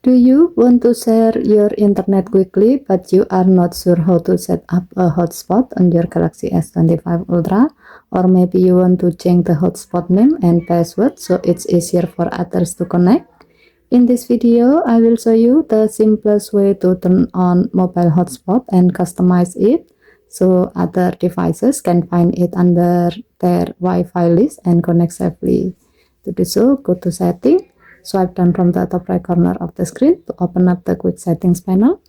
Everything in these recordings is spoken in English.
Do you want to share your internet quickly, but you are not sure how to set up a hotspot on your Galaxy S25 Ultra? Or maybe you want to change the hotspot name and password so it's easier for others to connect? In this video, I will show you the simplest way to turn on mobile hotspot and customize it so other devices can find it under their Wi-Fi list and connect safely. To do so, go to Setting. Swipe down from the top right corner of the screen to open up the quick settings panel,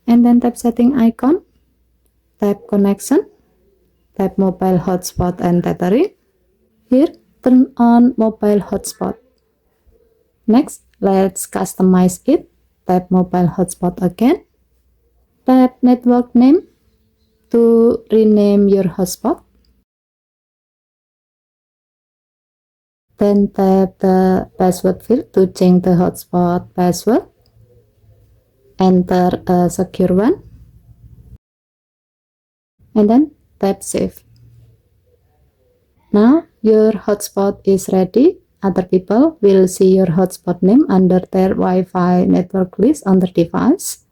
and then tap setting icon, tap connection, tap mobile hotspot and tethering. Here, turn on mobile hotspot. Next, let's customize it. Tap mobile hotspot again, tap network name to rename your hotspot. Then tap the password field to change the hotspot password. Enter a secure one. And then tap save. Now your hotspot is ready. Other people will see your hotspot name under their Wi-Fi network list on the device.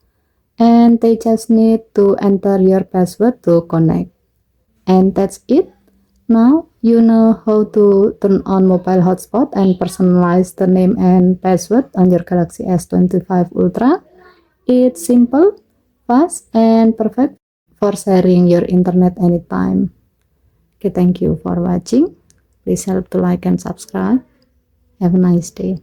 And they just need to enter your password to connect. And that's it. Now you know how to turn on mobile hotspot and personalize the name and password on your Galaxy S25 Ultra. It's simple, fast, and perfect for sharing your internet anytime. Okay, thank you for watching. Please help to like and subscribe. Have a nice day.